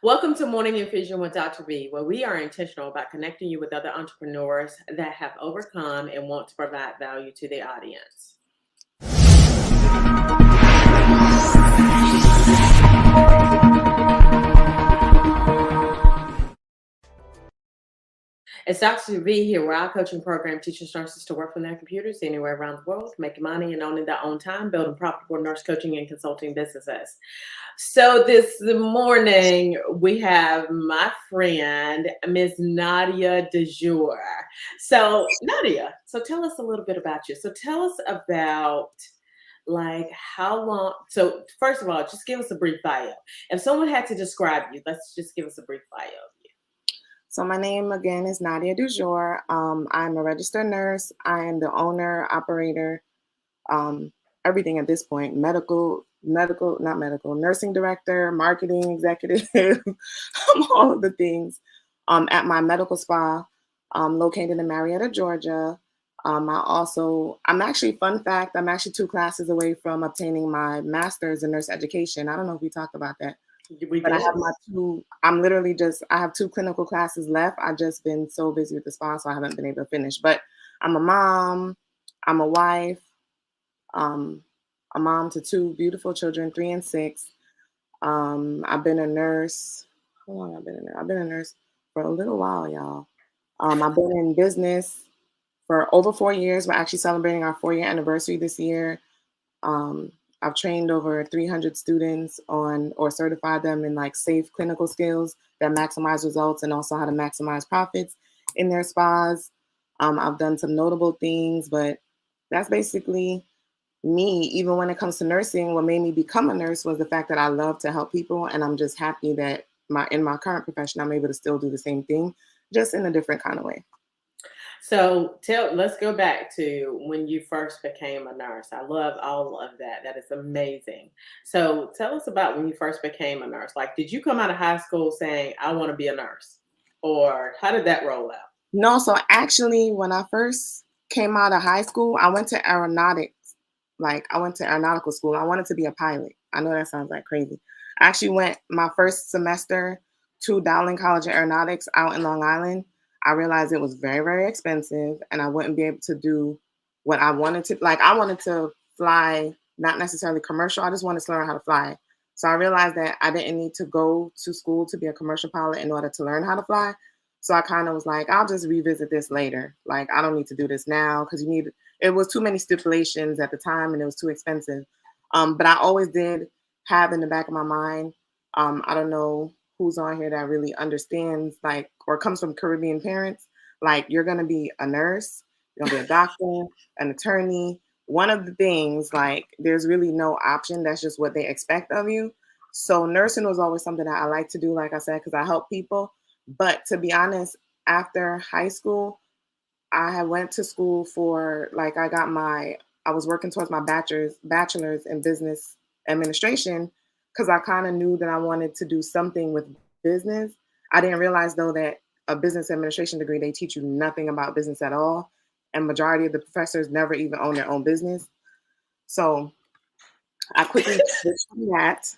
Welcome to Morning Infusion with Dr. B, where we are intentional about connecting you with other entrepreneurs that have overcome and want to provide value to the audience. It's Dr. B here, where our coaching program teaches nurses to work from their computers anywhere around the world, making money and owning their own time, building profitable nurse coaching and consulting businesses. So this morning we have my friend, Miss Nadia DuJour. So Nadia, so tell us a little bit about you. So tell us about like how long. So first of all, just give us a brief bio. If someone had to describe you, let's just give us a brief bio of you. So my name again is Nadia DuJour. I'm a registered nurse. I am the owner, operator, um, everything at this point. Not medical, nursing director, marketing executive, all of the things. At my medical spa, located in Marietta, Georgia. I'm actually, fun fact, I'm actually 2 classes away from obtaining my master's in nurse education. I don't know if we talked about that. We But I did. have I'm literally I have 2 clinical classes left. I've just been so busy with the spa, so I haven't been able to finish. But I'm a mom, I'm a wife, um, a mom to 2 beautiful children, 3 and 6. I've been a nurse. How long have I been a nurse? I've been a nurse for a little while, y'all. I've been in business for over 4 years. We're actually celebrating our 4-year anniversary this year. Um, I've trained over 300 students on or certified them in like safe clinical skills that maximize results and also how to maximize profits in their spas. I've done some notable things, but that's basically me. Even when it comes to nursing, what made me become a nurse was the fact that I love to help people, and I'm just happy that in my current profession I'm able to still do the same thing, just in a different kind of way. So let's go back to when you first became a nurse. I love all of that. That is amazing. So tell us about when you first became a nurse. Like, did you come out of high school saying, I want to be a nurse? Or how did that roll out? No, so actually, when I first came out of high school, I went to aeronautics. Like, I went to aeronautical school. I wanted to be a pilot. I know that sounds like crazy. I actually went my first semester to Dowling College of Aeronautics out in Long Island. I realized it was very, very expensive, and I wouldn't be able to do what I wanted to. Like, I wanted to fly, not necessarily commercial. I just wanted to learn how to fly. So I realized that I didn't need to go to school to be a commercial pilot in order to learn how to fly. So I kind of was like, I'll just revisit this later. Like, I don't need to do this now because it was too many stipulations at the time and it was too expensive. But I always did have in the back of my mind, I don't know who's on here that really understands, like, or comes from Caribbean parents. Like, you're going to be a nurse, you're going to be a doctor, an attorney. One of the things, like, there's really no option. That's just what they expect of you. So nursing was always something that I like to do, like I said, because I help people. But to be honest, after high school, I had went to school for like I was working towards my bachelor's in business administration because I kind of knew that I wanted to do something with business. I didn't realize though that a business administration degree, they teach you nothing about business at all, and majority of the professors never even own their own business. So I quickly switched from that.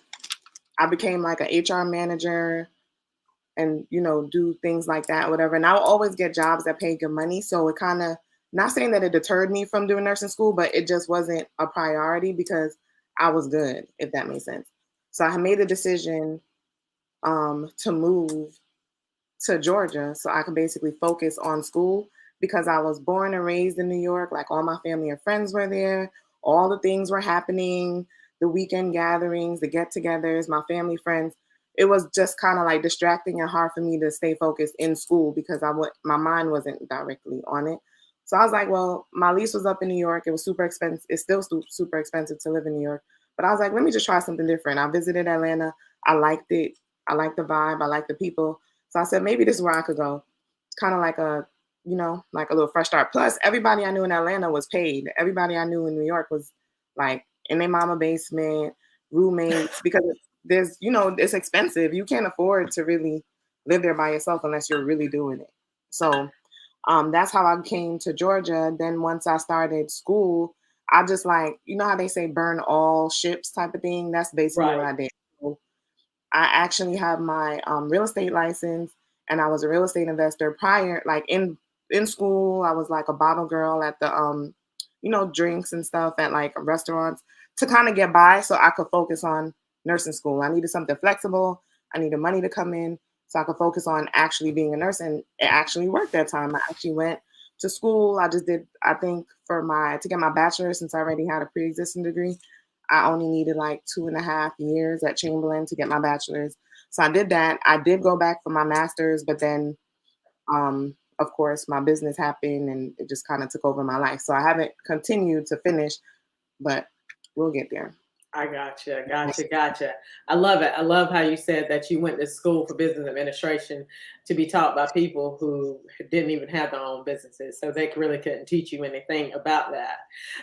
I became like an HR manager and do things like that, whatever. And I'll always get jobs that pay good money. So it kind of, not saying that it deterred me from doing nursing school, but it just wasn't a priority because I was good, if that makes sense. So I made the decision to move to Georgia so I could basically focus on school because I was born and raised in New York. Like, all my family and friends were there. All the things were happening, the weekend gatherings, the get-togethers, my family friends. It was just kind of like distracting and hard for me to stay focused in school because my mind wasn't directly on it. So I was like, well, my lease was up in New York. It was super expensive. It's still super expensive to live in New York. But I was like, let me just try something different. I visited Atlanta. I liked it. I liked the vibe. I liked the people. So I said, maybe this is where I could go. It's kind of like like a little fresh start. Plus, everybody I knew in Atlanta was paid. Everybody I knew in New York was like in their mama basement, roommates, because it's expensive. You can't afford to really live there by yourself unless you're really doing it. So that's how I came to Georgia. Then once I started school, I just, like, how they say burn all ships type of thing. That's basically what Right. I did. So I actually have my real estate license, and I was a real estate investor prior. Like in school, I was like a bottle girl at the drinks and stuff at like restaurants to kind of get by, so I could focus on nursing school. I needed something flexible. I needed money to come in, so I could focus on actually being a nurse, and it actually worked that time. I actually went to school. I just did, I think, to get my bachelor's, since I already had a pre-existing degree. I only needed like 2.5 years at Chamberlain to get my bachelor's. So I did that. I did go back for my master's, but then, of course, my business happened and it just kind of took over my life. So I haven't continued to finish, but we'll get there. I gotcha. I love it. I love how you said that you went to school for business administration to be taught by people who didn't even have their own businesses. So they really couldn't teach you anything about that.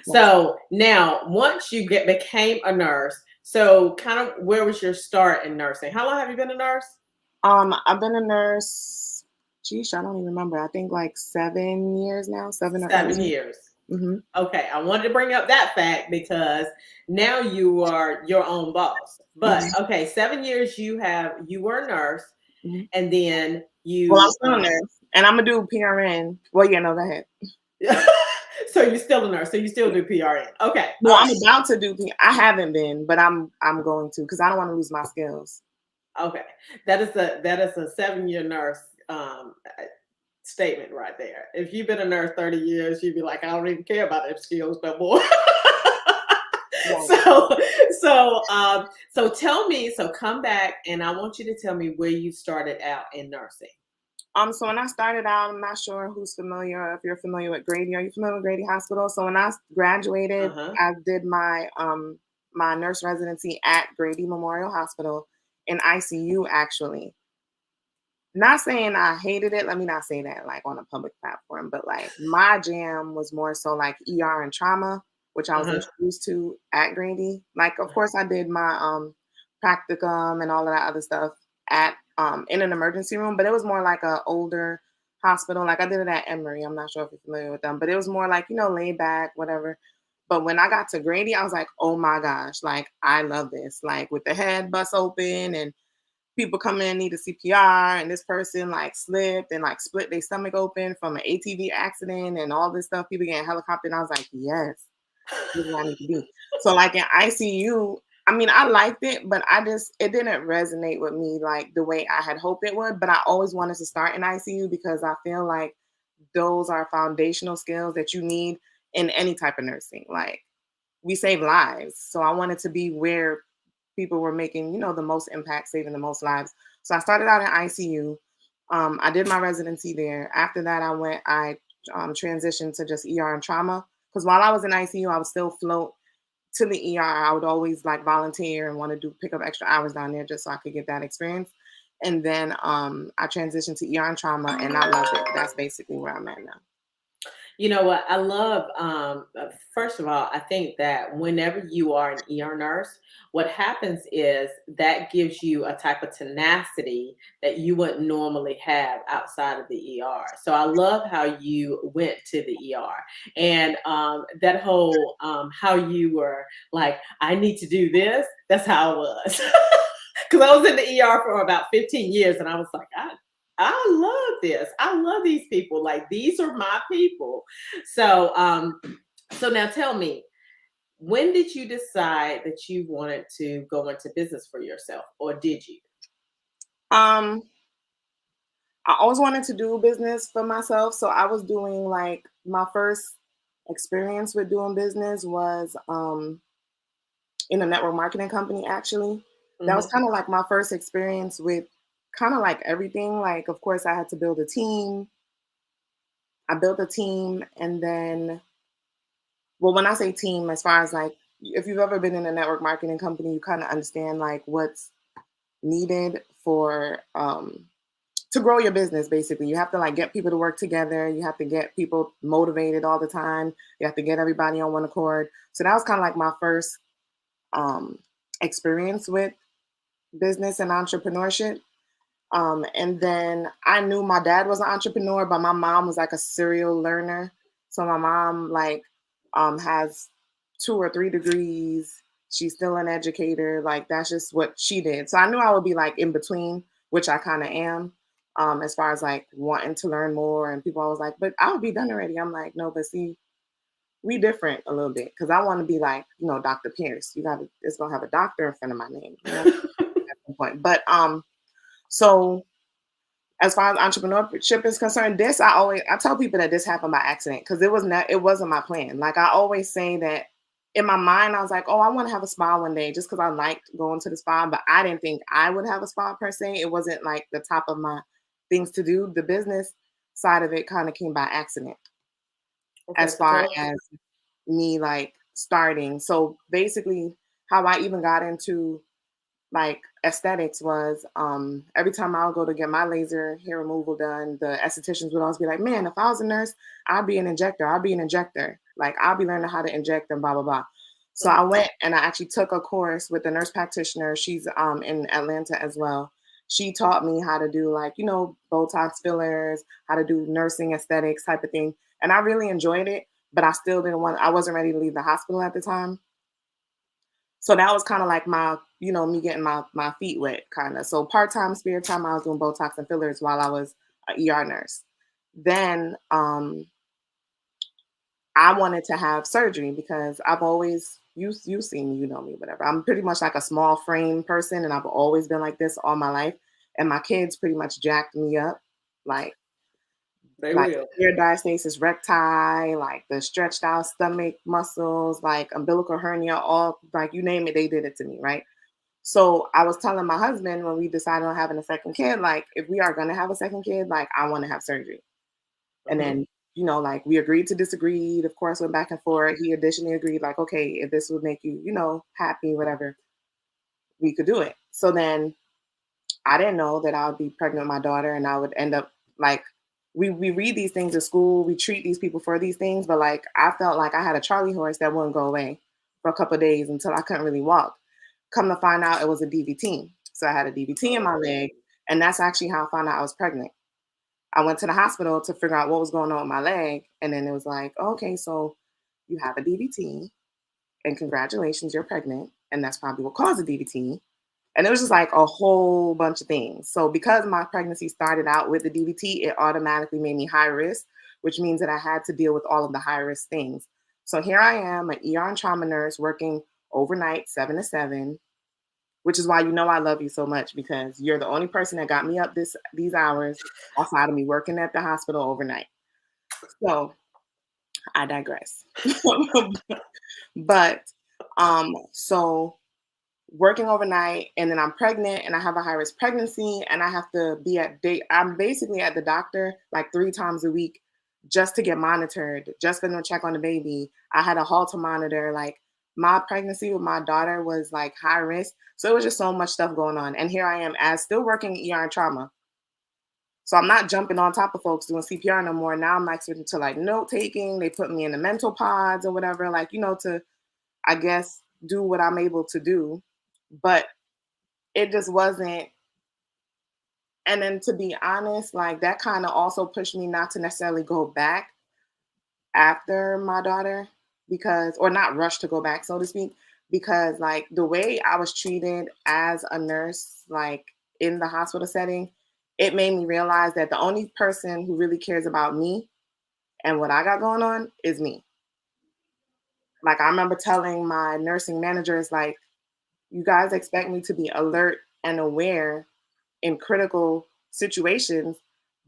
So now, once you became a nurse, so kind of where was your start in nursing? How long have you been a nurse? I've been a nurse, geez, I don't even remember. I think like 7 years now, 7 or 8 7 years. years. Mm-hmm. Okay, I wanted to bring up that fact because now you are your own boss. But okay, 7 years you were a nurse, and then you. Well, I'm still a nurse, and I'm gonna do PRN. Well, yeah, no, go ahead. So you're still a nurse, so you still do PRN. Okay. Well, I'm about to do I haven't been, but I'm going to, because I don't want to lose my skills. Okay, that is a 7-year nurse statement right there. If you've been a nurse 30 years, you'd be like, I don't even care about their skills no more. So tell me, so come back, and I want you to tell me where you started out in nursing. So when I started out, I'm not sure who's familiar, if you're familiar with Grady. Are you familiar with Grady Hospital? So when I graduated, I did my my nurse residency at Grady Memorial Hospital in ICU, actually. Not saying I hated it. Let me not say that like on a public platform, but like my jam was more so like ER and trauma, which I was introduced to at Grady. Like, of course, I did my practicum and all of that other stuff at in an emergency room, but it was more like a older hospital. Like I did it at Emory. I'm not sure if you're familiar with them, but it was more like, laid back, whatever. But when I got to Grady, I was like, oh my gosh, like I love this. Like with the head bust open and people come in, need a CPR, and this person like slipped and like split their stomach open from an ATV accident and all this stuff. People getting helicoptered. And I was like, yes, this is what I need to be. So like in ICU, I mean, I liked it, but it didn't resonate with me like the way I had hoped it would. But I always wanted to start in ICU because I feel like those are foundational skills that you need in any type of nursing. Like we save lives. So I wanted to be where people were making, the most impact, saving the most lives. So I started out in ICU. I did my residency there. After that, I transitioned to just ER and trauma. Because while I was in ICU, I would still float to the ER. I would always like volunteer and want to pick up extra hours down there just so I could get that experience. And then I transitioned to ER and trauma, and I loved it. That's basically where I'm at now. You know what? I love, first of all, I think that whenever you are an ER nurse, what happens is that gives you a type of tenacity that you wouldn't normally have outside of the ER. So I love how you went to the ER, and that whole how you were like, I need to do this. That's how I was. Because I was in the ER for about 15 years, and I was like, I love this. I love these people. Like these are my people. So so now tell me, when did you decide that you wanted to go into business for yourself, or did you? I always wanted to do business for myself. So I was doing like my first experience with doing business was in a network marketing company, actually. That was kind of like my first experience with kind of like everything. Like, of course, I had to build a team. I built a team, and then, well, when I say team, as far as like, if you've ever been in a network marketing company, you kind of understand like what's needed for to grow your business. Basically, you have to like get people to work together. You have to get people motivated all the time. You have to get everybody on one accord. So that was kind of like my first experience with business and entrepreneurship. And then I knew my dad was an entrepreneur, but my mom was like a serial learner. So my mom like has 2 or 3 degrees. She's still an educator. Like that's just what she did. So I knew I would be like in between, which I kind of am. As far as like wanting to learn more, and people always like, but I'll be done already. I'm like, no, but see, we different a little bit because I want to be like, Dr. Pierce. You got to, it's gonna have a doctor in front of my name, at some point. But so as far as entrepreneurship is concerned, I tell people that this happened by accident because it wasn't my plan. Like I always say that in my mind, I was like, oh, I want to have a spa one day just because I liked going to the spa, but I didn't think I would have a spa per se. It wasn't like the top of my things to do. The business side of it kind of came by accident Okay, as so tell far us. as me like starting. So basically how I even got into like aesthetics was every time I would go to get my laser hair removal done, the estheticians would always be like, man, if I was a nurse, I'd be an injector. I'd be an injector. Like I'll be learning how to inject and blah blah blah. So I Mhm. went and I actually took a course with a nurse practitioner. She's in Atlanta as well. She taught me how to do like, Botox fillers, how to do nursing aesthetics type of thing. And I really enjoyed it, but I wasn't ready to leave the hospital at the time. So that was kind of like me getting my feet wet, kind of. So part time, spare time, I was doing Botox and fillers while I was an ER nurse. Then I wanted to have surgery because I've always you seen me, you know me, whatever. I'm pretty much like a small frame person, and I've always been like this all my life. And my kids pretty much jacked me up, like They like will. severe diastasis recti, like the stretched out stomach muscles, like umbilical hernia, all like you name it, they did it to me, right? So I was telling my husband when we decided on having a second kid, like if we are gonna have a second kid, like I want to have surgery. And Mhm. then, like we agreed to disagree. Of course, went back and forth. He additionally agreed, like, okay, if this would make you, happy, whatever, we could do it. So then I didn't know that I would be pregnant with my daughter and I would end up like we read these things in school, we treat these people for these things, but like I felt like I had a Charlie horse that wouldn't go away for a couple of days until I couldn't really walk. Come to find out it was a DVT. So I had a DVT in my Oh, leg, and that's actually how I found out I was pregnant. I went to the hospital to figure out what was going on with my leg, and then it was like, okay, so you have a DVT, and congratulations, you're pregnant, and that's probably what caused the DVT. And it was just like a whole bunch of things. So because my pregnancy started out with the DVT, it automatically made me high risk, which means that I had to deal with all of the high risk things. So here I am, an ER and trauma nurse working overnight, 7 to 7, which is why I love you so much because you're the only person that got me up these hours outside of me working at the hospital overnight. So I digress. But so working overnight and then I'm pregnant and I have a high risk pregnancy and I have to be I'm basically at the doctor like 3 times a week just to get monitored, just for them to check on the baby. I had a Holter monitor. Like my pregnancy with my daughter was like high risk. So it was just so much stuff going on. And here I am as still working ER and trauma. So I'm not jumping on top of folks doing CPR no more. Now I'm like switching to like note taking. They put me in the mental pods or whatever, like, to I guess do what I'm able to do. But it just wasn't. And then to be honest, like that kind of also pushed me not to necessarily go back after my daughter because, or not rush to go back, so to speak, because like the way I was treated as a nurse, like in the hospital setting, it made me realize that the only person who really cares about me and what I got going on is me. Like I remember telling my nursing managers, like, you guys expect me to be alert and aware in critical situations,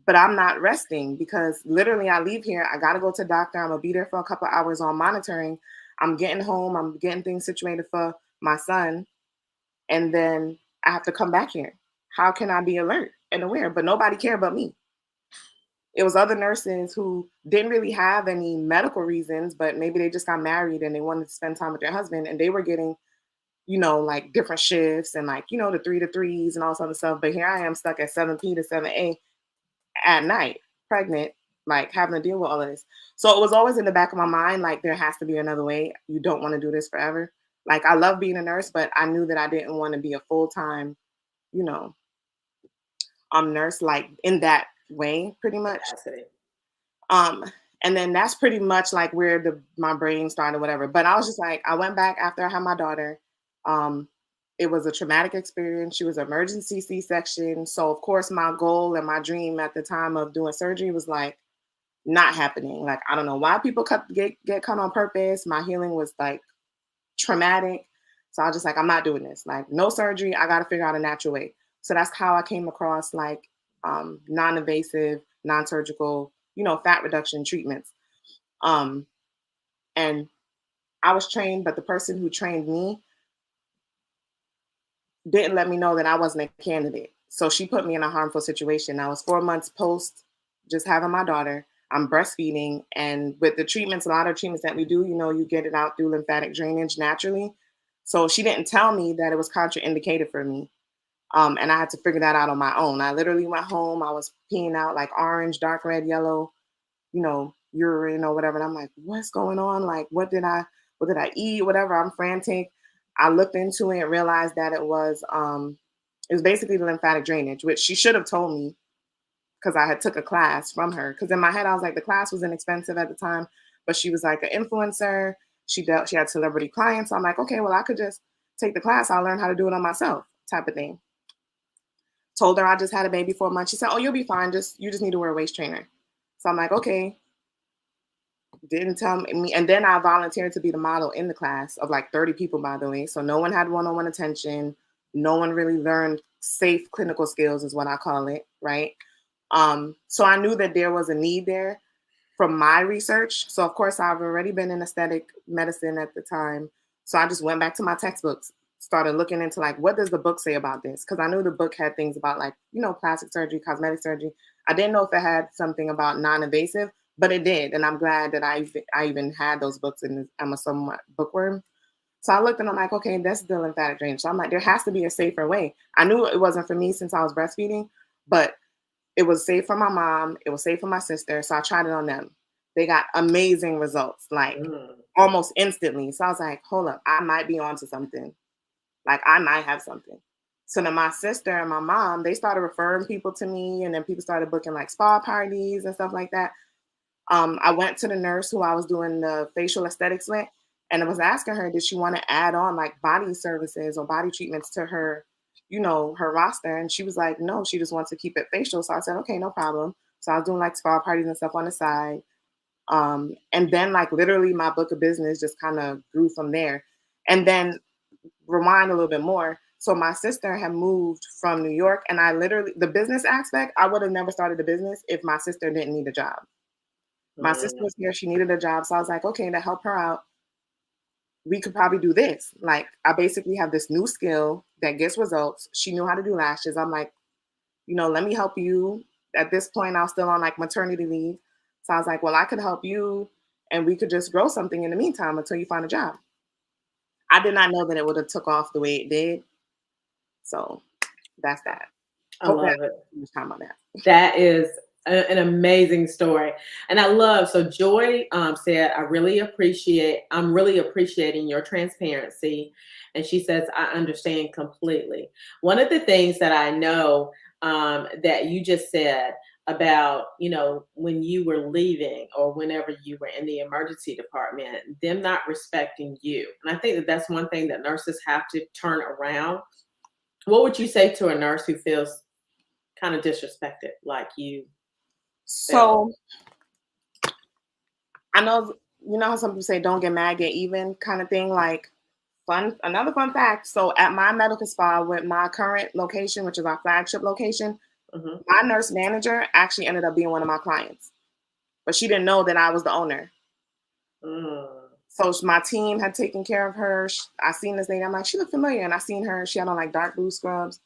but I'm not resting because literally I leave here, I gotta go to the doctor, I'm gonna be there for a couple hours on monitoring. I'm getting home, I'm getting things situated for my son, and then I have to come back here. How can I be alert and aware? But nobody cared but me. It was other nurses who didn't really have any medical reasons, but maybe they just got married and they wanted to spend time with their husband and they were getting like different shifts and like, the 3 to 3s and all this other stuff. But here I am stuck at 7P to 7A at night, pregnant, like having to deal with all of this. So it was always in the back of my mind, like there has to be another way. You don't want to do this forever. Like I love being a nurse, but I knew that I didn't want to be a full-time, you know, nurse like in that way, pretty much. capacity. Um, and then that's pretty much like where my brain started, whatever. But I was just like, I went back after I had my daughter Um, it was a traumatic experience. She was an emergency C-section. So of course my goal and my dream at the time of doing surgery was like not happening. Like I don't know why people get cut on purpose. My healing was like traumatic. So I was just like, I'm not doing this. Like no surgery. I got to figure out a natural way. So that's how I came across like non-invasive, non-surgical, fat reduction treatments. Um, and I was trained, but the person who trained me didn't let me know that I wasn't a candidate. So she put me in a harmful situation. I was 4 months post just having my daughter. I'm breastfeeding. And with the treatments, a lot of treatments that we do, you get it out through lymphatic drainage naturally. So she didn't tell me that it was contraindicated for me. And I had to figure that out on my own. I literally went home. I was peeing out like orange, dark red, yellow, urine or whatever. And I'm like, what's going on? Like, what did I eat? Whatever. I'm frantic. I looked into it and realized that it was basically the lymphatic drainage, which she should have told me because I had took a class from her. Because in my head, I was like, the class was inexpensive at the time, but she was like an influencer. She had celebrity clients. So I'm like, okay, well, I could just take the class. I'll learn how to do it on myself, type of thing. Told her I just had a baby for a month. She said, oh, you'll be fine. You just need to wear a waist trainer. So I'm like, okay. Didn't tell me. And then I volunteered to be the model in the class of like 30 people, by the way. So no one had one-on-one attention. No one really learned safe clinical skills is what I call it, right? So I knew that there was a need there from my research. So of course I've already been in aesthetic medicine at the time. So I just went back to my textbooks, started looking into like, what does the book say about this? Because I knew the book had things about like, plastic surgery, cosmetic surgery. I didn't know if it had something about non-invasive, but it did. And I'm glad that I even had those books, and I'm a somewhat bookworm. So I looked and I'm like, okay, that's the lymphatic drainage. So I'm like, there has to be a safer way. I knew it wasn't for me since I was breastfeeding, but it was safe for my mom. It was safe for my sister. So I tried it on them. They got amazing results, like almost instantly. So I was like, hold up, I might be onto something. Like I might have something. So then my sister and my mom, they started referring people to me, and then people started booking like spa parties and stuff like that. I went to the nurse who I was doing the facial aesthetics with, and I was asking her, did she want to add on like body services or body treatments to her, her roster? And she was like, no, she just wants to keep it facial. So I said, okay, no problem. So I was doing like spa parties and stuff on the side. And then like literally my book of business just kind of grew from there. And then rewind a little bit more. So my sister had moved from New York, and the business aspect, I would have never started a business if my sister didn't need a job. My sister was here. She needed a job. So I was like, okay, to help her out, we could probably do this. Like, I basically have this new skill that gets results. She knew how to do lashes. I'm like, let me help you. At this point, I was still on like maternity leave. So I was like, well, I could help you, and we could just grow something in the meantime until you find a job. I did not know that it would have took off the way it did. So that's that. I Hope that love it. time on that. That is an amazing story. And I love, so Joy said, I'm really appreciating your transparency. And she says, I understand completely. One of the things that I know that you just said about, when you were leaving or whenever you were in the emergency department, them not respecting you. And I think that that's one thing that nurses have to turn around. What would you say to a nurse who feels kind of disrespected like you felt? So I know, how some people say don't get mad, get even kind of thing. Like another fun fact. So at my medical spa with my current location, which is our flagship location, my nurse manager actually ended up being one of my clients, but she didn't know that I was the owner. So my team had taken care of her. I seen this lady. I'm like, she looked familiar, and I seen her. She had on like dark blue scrubs.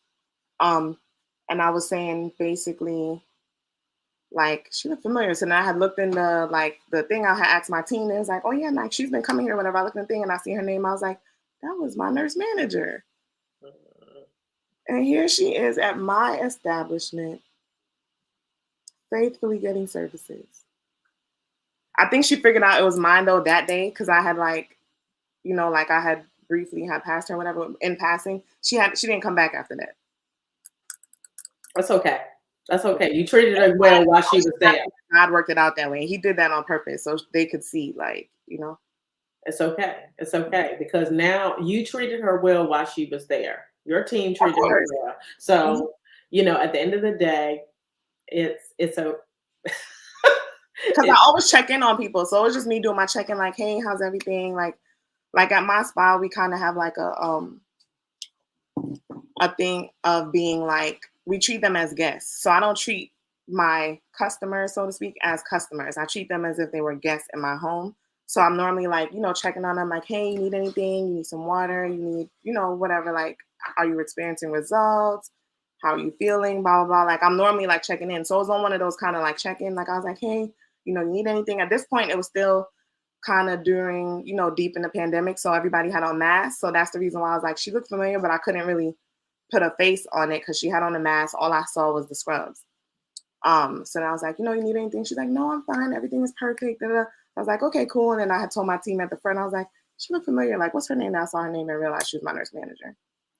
And I was saying basically, like, she looked familiar. So then I had looked in the thing. I had asked my team, and it was like, oh yeah, like she's been coming here. Whenever I looked in the thing and I see her name, I was like, that was my nurse manager. And here she is at my establishment, faithfully getting services. I think she figured out it was mine though that day, because I had like I had briefly had passed her, whatever, in passing. She didn't come back after that. That's okay. That's okay. You treated her well while she was there. God worked it out that way. He did that on purpose so they could see, like, It's okay. It's okay because now you treated her well while she was there. Your team Of treated her course. well. So, at the end of the day, it's a Because I it, always check in on people. So it was just me doing my check-in, like, hey, how's everything? Like at my spa, we kind of have like a thing of being like we treat them as guests. So I don't treat my customers, so to speak, as customers. I treat them as if they were guests in my home. So I'm normally like, checking on them like, hey, you need anything? You need some water? You need, whatever. Like, are you experiencing results? How are you feeling? Blah, blah, blah. Like, I'm normally like checking in. So it was on one of those kind of like check in. Like, I was like, hey, you need anything? At this point, it was still kind of during, deep in the pandemic. So everybody had on masks. So that's the reason why I was like, she looked familiar, but I couldn't really put a face on it because she had on a mask. All I saw was the scrubs. So then I was like, you need anything? She's like, no, I'm fine. Everything is perfect. Da, da, da. I was like, okay, cool. And then I had told my team at the front, I was like, she looked familiar. Like, what's her name? And I saw her name and realized she was my nurse manager.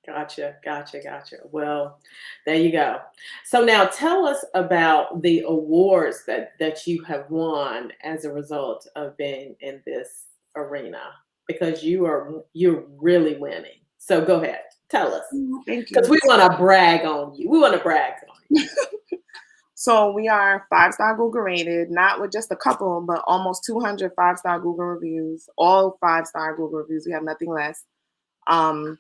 Gotcha, gotcha, gotcha. Well, there you go. So now tell us about the awards that you have won as a result of being in this arena because you're really winning. So go ahead, tell us Thank because you. we want to brag on you. We want to brag on you. So we are 5-star Google rated, not with just a couple, but almost 200 5-star Google reviews, all 5-star Google reviews. We have nothing less. Um,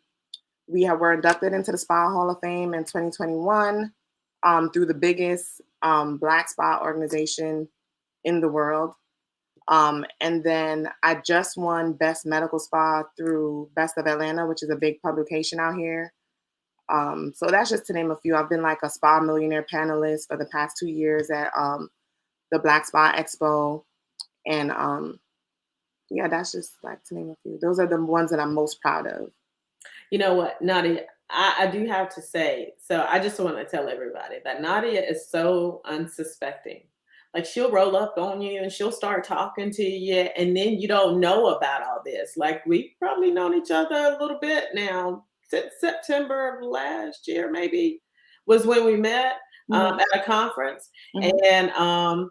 were inducted into the Spa Hall of Fame in 2021 through the biggest Black spa organization in the world. And then I just won Best Medical Spa through Best of Atlanta, which is a big publication out here. So that's just to name a few. I've been like a Spa Millionaire panelist for the past 2 years at the Black Spa Expo. And yeah, that's just like to name a few. Those are the ones that I'm most proud of. You know what, Nadia, I do have to say, so I just want to tell everybody that Nadia is so unsuspecting. Like she'll roll up on you and she'll start talking to you, and then you don't know about all this. Like we've probably known each other a little bit now since September of last year, maybe was when we met Mm-hmm. at a conference. Mm-hmm. And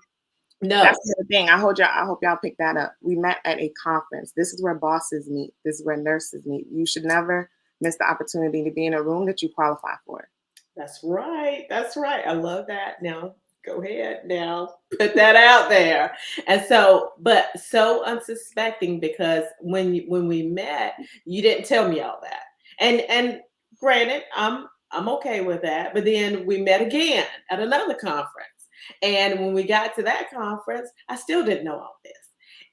no, That's the thing. I hope y'all pick that up. We met at a conference. This is where bosses meet. This is where nurses meet. You should never miss the opportunity to be in a room that you qualify for. that's right. That's right. I love that. Now, go ahead. Now, put that out there. And so, but so unsuspecting because when we met, you didn't tell me all that. And granted, I'm okay with that. But then we met again at another conference. And when we got to that conference, I still didn't know all this.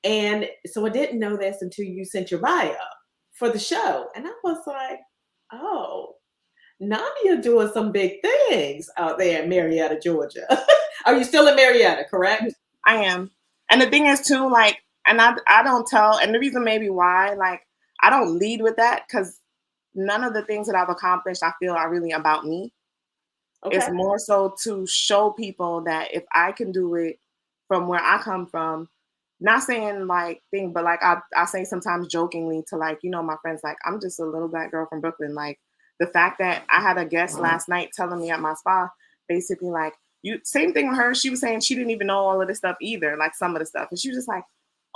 And so I didn't know this until you sent your bio for the show. And I was like, oh, Nadia doing some big things out there in Marietta, Georgia. Are you still in Marietta, correct? I am. And the thing is too, like, and I don't tell, and the reason maybe why, like, I don't lead with that because none of the things that I've accomplished, I feel are really about me. It's Okay. more so to show people that if I can do it from where I come from, not saying like thing, but like I say sometimes jokingly to like, my friends, like, I'm just a little black girl from Brooklyn. Like the fact that I had a guest last night telling me at my spa, basically like you same thing with her. She was saying she didn't even know all of this stuff either, like some of the stuff. And she was just like,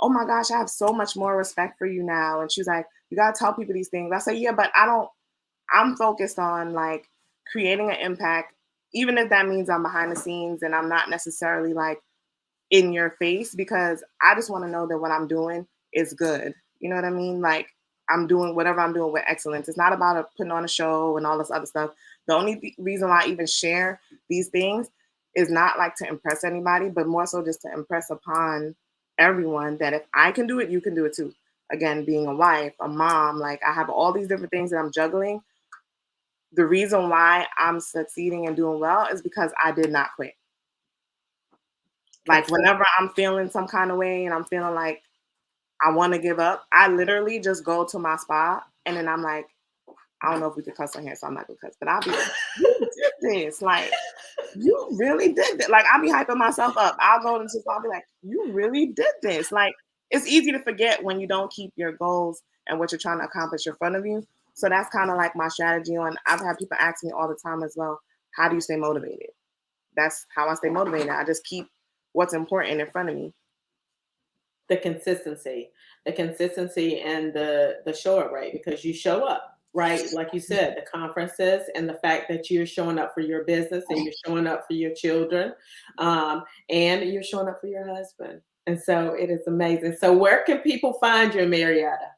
oh my gosh, I have so much more respect for you now. And she was like, you gotta tell people these things. I say, yeah, but I'm focused on like creating an impact, even if that means I'm behind the scenes and I'm not necessarily like in your face, because I just want to know that what I'm doing is good. You know what I mean? Like I'm doing whatever I'm doing with excellence. It's not about putting on a show and all this other stuff. The only reason why I even share these things is not like to impress anybody, but more so just to impress upon everyone that if I can do it, you can do it too. Again, being a wife, a mom, like I have all these different things that I'm juggling. The reason why I'm succeeding and doing well is because I did not quit. Like whenever I'm feeling some kind of way and I'm feeling like I want to give up, I literally just go to my spa and then I'm like, I don't know if we could cuss on here, so I'm not gonna cuss, but I'll be like, you did this. Like, you really did that. Like, I'll be hyping myself up. I'll go into the spa and be like, you really did this. Like, it's easy to forget when you don't keep your goals and what you're trying to accomplish in front of you. So that's kind of like my strategy on. I've had people ask me all the time as well, how do you stay motivated? That's how I stay motivated. I just keep what's important in front of me. The consistency. the consistency and the show up rate, because you show up, right? Like you said, the conferences and the fact that you're showing up for your business and you're showing up for your children, and you're showing up for your husband. And so it is amazing. So where can people find you in Marietta?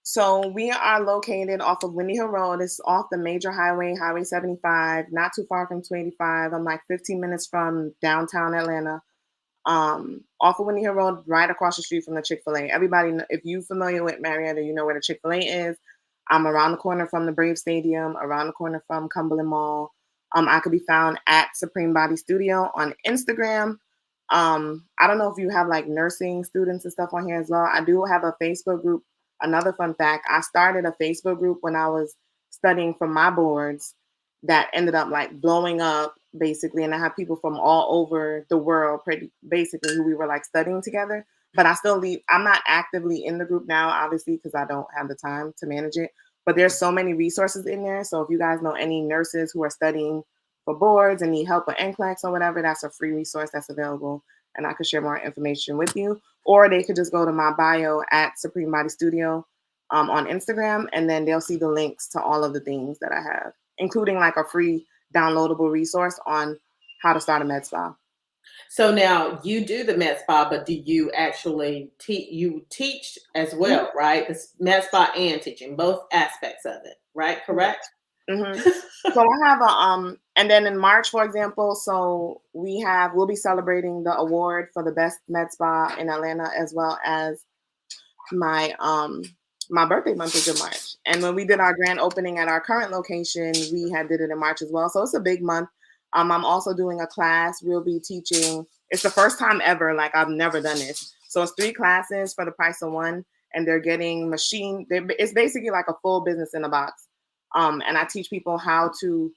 So we are located off of Windy Hill Road. It's off the major highway, Highway 75, not too far from 285. I'm like 15 minutes from downtown Atlanta. Off of Windy Hill Road, right across the street from the Chick-fil-A. Everybody, if you're familiar with Marietta, you know where the Chick-fil-A is. I'm around the corner from the Brave Stadium, around the corner from Cumberland Mall. I could be found at Supreme Body Studio on Instagram. I don't know if you have like nursing students and stuff on here as well. I do have a Facebook group. Another fun fact, I started a Facebook group when I was studying for my boards that ended up like blowing up basically. And I have people from all over the world, pretty basically, who we were like studying together. But I still leave. I'm not actively in the group now, obviously, because I don't have the time to manage it. But there's so many resources in there. So if you guys know any nurses who are studying for boards and need help with NCLEX or whatever, that's a free resource that's available. And I could share more information with you. Or they could just go to my bio at Supreme Body Studio on Instagram, and then they'll see the links to all of the things that I have, including like a free downloadable resource on how to start a med spa. So now you do the med spa, but do you actually teach? You teach as well, right? The med spa and teaching, both aspects of it, right? Correct. Mm-hmm. So I have a and then in March, for example, so we'll be celebrating the award for the best med spa in Atlanta, as well as my my birthday month is in March. And when we did our grand opening at our current location, we had did it in March as well. So it's a big month. I'm also doing a class. We'll be teaching. It's the first time ever. Like I've never done this. So it's 3 classes for the price of one, and they're getting it's basically like a full business in a box. And I teach people how to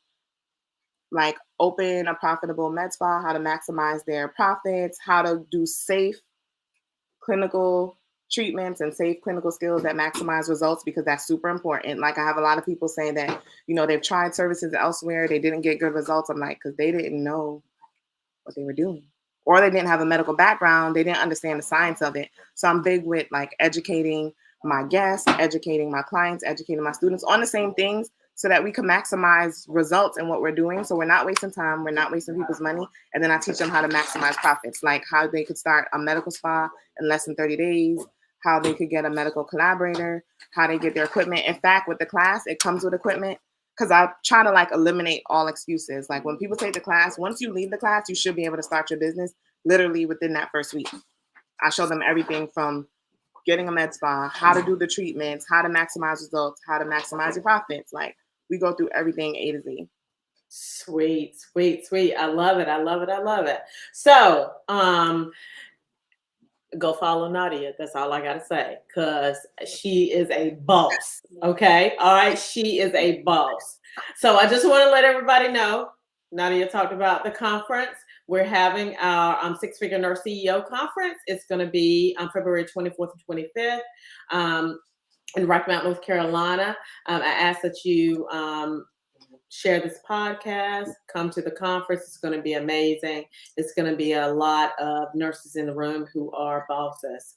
like open a profitable med spa, how to maximize their profits, how to do safe clinical treatments and safe clinical skills that maximize results, because that's super important. Like I have a lot of people saying that, they've tried services elsewhere, they didn't get good results. I'm like, because they didn't know what they were doing, or they didn't have a medical background, they didn't understand the science of it. So I'm big with like educating my guests, educating my clients, educating my students on the same things, so that we can maximize results in what we're doing. So we're not wasting time, we're not wasting people's money. And then I teach them how to maximize profits, like how they could start a medical spa in less than 30 days, how they could get a medical collaborator, how they get their equipment. In fact, with the class, it comes with equipment, because I try to like eliminate all excuses. Like when people take the class, once you leave the class, you should be able to start your business literally within that first week. I show them everything from getting a med spa, how to do the treatments, how to maximize results, how to maximize your profits. Like we go through everything A to Z. Sweet, sweet, sweet. I love it. I love it. I love it. So, go follow Nadia. That's all I gotta say, because she is a boss. Okay, all right, she is a boss. So I just want to let everybody know. Nadia talked about the conference. We're having our Six Figure Nurse CEO conference. It's going to be on February 24th and 25th in Rocky Mount, North Carolina. I ask that you share this podcast, come to the conference. It's going to be amazing. It's going to be a lot of nurses in the room who are bosses,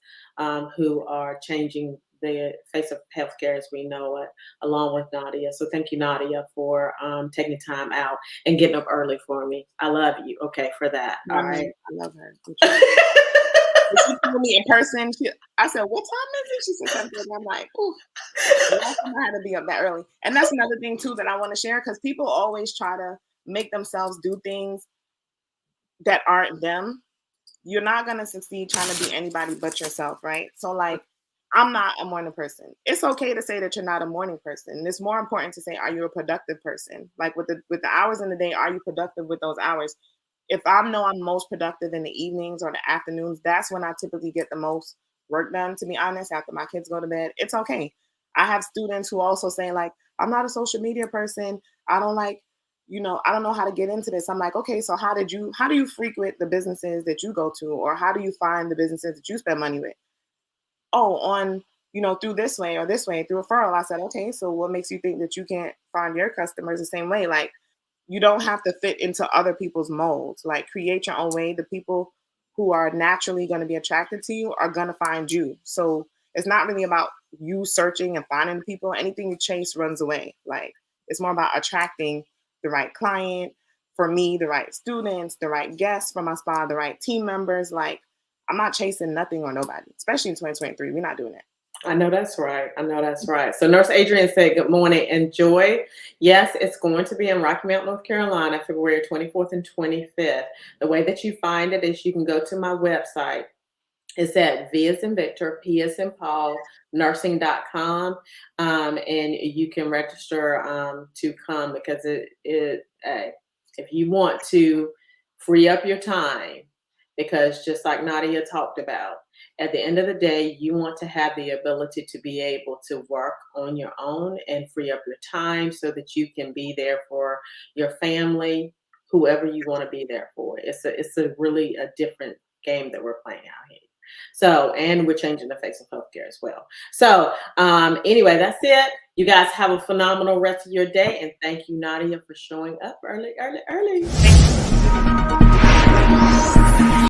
who are changing the face of healthcare as we know it, along with Nadia. So thank you, Nadia, for taking time out and getting up early for me. I love you. Okay, for that. All right. I love her. She told me in person. I said, "What time is it?" She said something. And I'm like, "Ooh, I had to be up that early." And that's another thing too that I want to share, because people always try to make themselves do things that aren't them. You're not gonna succeed trying to be anybody but yourself, right? So like, I'm not a morning person. It's okay to say that you're not a morning person. It's more important to say, are you a productive person? Like with the hours in the day, are you productive with those hours? If I know I'm most productive in the evenings or the afternoons, that's when I typically get the most work done, to be honest, after my kids go to bed. It's okay. I have students who also say, like, I'm not a social media person. I don't like, I don't know how to get into this. I'm like, okay, so how do you frequent the businesses that you go to, or how do you find the businesses that you spend money with? Oh, on, through this way or this way, through referral. I said, okay, so what makes you think that you can't find your customers the same way? Like, you don't have to fit into other people's molds. Like, create your own way. The people who are naturally going to be attracted to you are going to find you. So It's not really about you searching and finding people. Anything you chase runs away. Like, it's more about attracting the right client, for me, the right students, the right guests for my spa, the right team members. Like, I'm not chasing nothing or nobody, especially in 2023. We're not doing that. I know that's right. I know that's right. So Nurse Adrian said, good morning. Enjoy. Yes, it's going to be in Rocky Mount, North Carolina, February 24th and 25th. The way that you find it is you can go to my website. It's at V as in Victor, P as in Paul, nursing.com. And you can register to come, because if you want to free up your time, because just like Nadia talked about, at the end of the day, you want to have the ability to be able to work on your own and free up your time so that you can be there for your family, whoever you want to be there for. It's a really a different game that we're playing out here. So, and we're changing the face of healthcare as well. So, anyway, that's it. You guys have a phenomenal rest of your day, and thank you, Nadia, for showing up early.